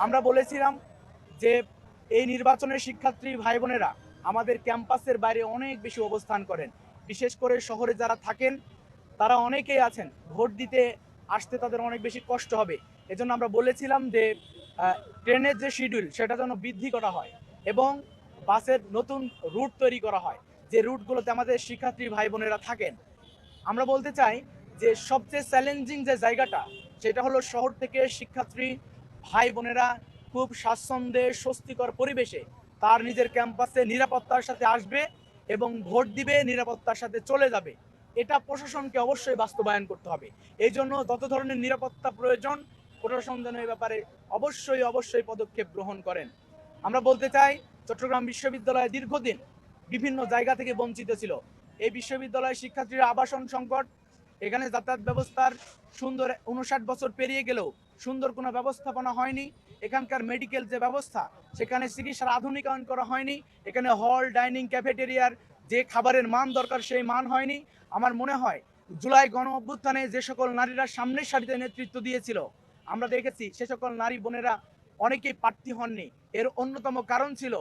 আমরা বলেছিলাম যে এই নির্বাচনের শিক্ষার্থী ভাই বোনেরা আমাদের ক্যাম্পাসের বাইরে অনেক বেশি অবস্থান করেন। বিশেষ করে শহরে যারা থাকেন তারা অনেকেই আছেন, ভোট দিতে আসতে তাদের অনেক বেশি কষ্ট হবে। এজন্য আমরা বলেছিলাম যে ট্রেনের যে শিডিউল সেটা যেন বৃদ্ধি করা হয় এবং বাসের নতুন রুট তৈরি করা হয়, যে রুটগুলোতে আমাদের শিক্ষার্থী ভাই বোনেরা থাকেন। আমরা বলতে চাই যে সবচেয়ে চ্যালেঞ্জিং যে জায়গাটা সেটা হলো শহর থেকে শিক্ষার্থী ভাই বোনেরা খুব স্বাচ্ছন্দ্যে স্বস্তিকর পরিবেশে তার নিজের ক্যাম্পাসে নিরাপত্তার সাথে আসবে এবং ভোট দিবে, নিরাপত্তার সাথে চলে যাবে। এটা প্রশাসনকে অবশ্যই বাস্তবায়ন করতে হবে। এই জন্য যত ধরনের নিরাপত্তা প্রয়োজন প্রশাসন যেন এই ব্যাপারে অবশ্যই পদক্ষেপ গ্রহণ করেন। আমরা বলতে চাই চট্টগ্রাম বিশ্ববিদ্যালয় দীর্ঘদিন বিভিন্ন জায়গা থেকে বঞ্চিত ছিল। এই বিশ্ববিদ্যালয়ের শিক্ষার্থীরা আবাসন সংকট, এখানে যাতায়াত ব্যবস্থার সুন্দর 59 বছর পেরিয়ে গেলেও সুন্দর কোনো ব্যবস্থাপনা হয়নি। এখানকার মেডিকেল যে ব্যবস্থা সেখানে চিকিৎসার আধুনিকায়ন করা হয়নি। এখানে হল, ডাইনিং, ক্যাফেটেরিয়ার যে খাবারের মান দরকার সেই মান হয়নি। আমার মনে হয় জুলাই গণ অভ্যুত্থানে যে সকল নারীরা সামনের সারিতে নেতৃত্ব দিয়েছিল আমরা দেখেছি সে সকল নারী বোনেরা অনেকেই প্রার্থী হননি। এর অন্যতম কারণ ছিল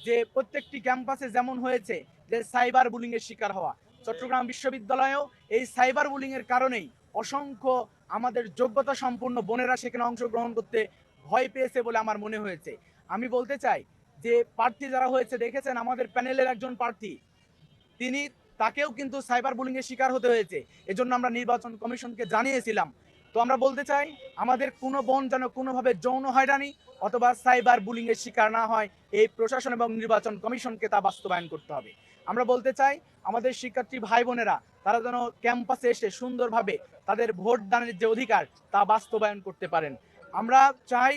যে প্রত্যেকটি ক্যাম্পাসে যেমন হয়েছে যে সাইবার বুলিং এর শিকার হওয়া, চট্টগ্রাম বিশ্ববিদ্যালয়েও এই সাইবার বুলিং এর কারণেই অসংখ্য আমাদের যোগ্যতা সম্পন্ন বোনেরা সেখানে অংশগ্রহণ করতে ভয় পেয়েছে বলে আমার মনে হয়েছে। আমি বলতে চাই যে প্রার্থী যারা হয়েছে দেখেছেন, আমাদের প্যানেলের একজন প্রার্থী তিনি, তাকেও কিন্তু সাইবার বুলিং এর শিকার হতে হয়েছে। এজন্য আমরা নির্বাচন কমিশনকে জানিয়েছিলাম। তো আমরা বলতে চাই আমাদের কোনো বোন যেন কোনোভাবে যৌন হয়রানি অথবা সাইবার বুলিং এর শিকার না হয়, এই প্রশাসন এবং নির্বাচন কমিশনকে তা বাস্তবায়ন করতে হবে। আমরা বলতে চাই আমাদের শিক্ষার্থী ভাই বোনেরা তারা যেন ক্যাম্পাসে এসে সুন্দরভাবে তাদের ভোট দানের যে অধিকার তা বাস্তবায়ন করতে পারেন। আমরা চাই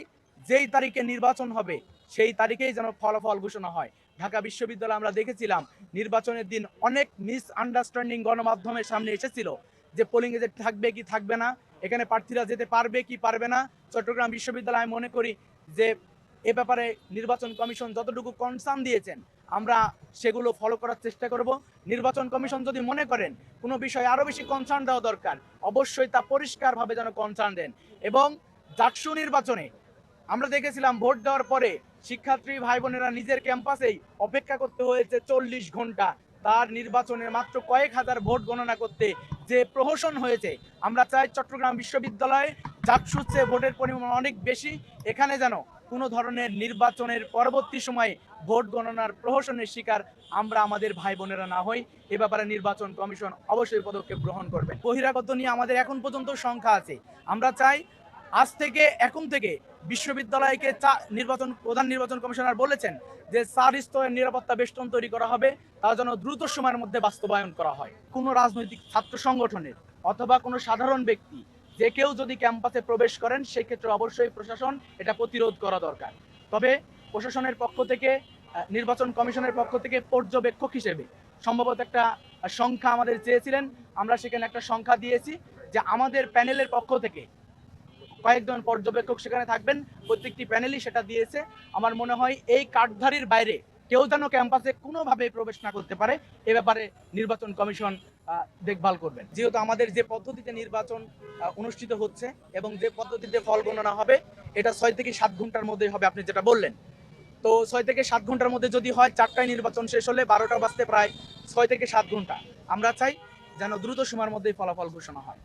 যেই তারিখে নির্বাচন হবে সেই তারিখেই যেন ফলাফল ঘোষণা হয়। ঢাকা বিশ্ববিদ্যালয়ে আমরা দেখেছিলাম নির্বাচনের দিন অনেক মিস আন্ডারস্ট্যান্ডিং গণমাধ্যমের সামনে এসেছিল যে পোলিং এজেন্ট থাকবে কি থাকবে না, এখানে প্রার্থীরা যেতে পারবে কি পারবে না। চট্টগ্রাম বিশ্ববিদ্যালয় আমি মনে করি যে এ ব্যাপারে নির্বাচন কমিশন যতটুকু কনসার্ন দিয়েছেন আমরা সেগুলো ফলো করার চেষ্টা করব। নির্বাচন কমিশন যদি মনে করেন কোনো বিষয়ে আরও বেশি কনসার্ন দেওয়া দরকার অবশ্যই তা পরিষ্কারভাবে যেন কনসার্ন দেন। এবং ডাকসু নির্বাচনে আমরা দেখেছিলাম ভোট দেওয়ার পরে শিক্ষার্থী ভাই বোনেরা নিজের ক্যাম্পাসেই অপেক্ষা করতে হয়েছে 40 ঘন্টা তার নির্বাচনের মাত্র কয়েক হাজার ভোট গণনা করতে, যে প্রহসন হয়েছে। আমরা চাই চট্টগ্রাম বিশ্ববিদ্যালয়ে ডাকসুর চেয়ে ভোটের পরিমাণ অনেক বেশি, এখানে যেন কোনো ধরনের নির্বাচনের পরবর্তী সময়ে ভোট গণনার প্রহসনের শিকার আমরা আমাদের ভাই বোনেরা না হই। এ ব্যাপারে নির্বাচন কমিশন অবশ্যই পদক্ষেপ গ্রহণ করবে। বহিরাগত নিয়ে আমাদের এখন পর্যন্ত সংখ্যা আছে। আমরা চাই আজ থেকে এখন থেকে বিশ্ববিদ্যালয়কে প্রধান নির্বাচন কমিশনার বলেছেন যে 4 স্তরের নিরাপত্তা বেষ্টন তৈরি করা হবে, তা যেন দ্রুত সময়ের মধ্যে বাস্তবায়ন করা হয়। কোনো রাজনৈতিক ছাত্র সংগঠনের অথবা কোনো সাধারণ ব্যক্তি যে কেউ যদি ক্যাম্পাসে প্রবেশ করেন সেক্ষেত্রে অবশ্যই প্রশাসন এটা প্রতিরোধ করা দরকার। তবে প্রশাসনের পক্ষ থেকে নির্বাচন কমিশনের পক্ষ থেকে পর্যবেক্ষক হিসেবে সম্ভবত একটা সংখ্যা আমাদের চেয়েছিলেন, আমরা সেখানে একটা সংখ্যা দিয়েছি যে আমাদের প্যানেলের পক্ষ থেকে কয়েকজন পর্যবেক্ষক সেখানে থাকবেন, প্রত্যেকটি প্যানেলই সেটা দিয়েছে। আমার মনে হয় এই কার্ডধারীর বাইরে কেউ যেন ক্যাম্পাসে কোনোভাবে প্রবেশ না করতে পারে এ ব্যাপারে নির্বাচন কমিশন দেখভাল করবেন। যেহেতু আমাদের যে পদ্ধতিতে নির্বাচন অনুষ্ঠিত হচ্ছে এবং যে পদ্ধতিতে ফল গণনা হবে এটা 6 থেকে 7 ঘন্টার মধ্যে হবে, আপনি যেটা বললেন। তো 6 থেকে 7 ঘন্টার মধ্যে যদি হয়, 4টায় নির্বাচন শেষ হলে 12টা বাজতে প্রায় 6 থেকে 7 ঘন্টা। আমরা চাই যেন দ্রুত সময়ের মধ্যেই ফলাফল ঘোষণা হয়।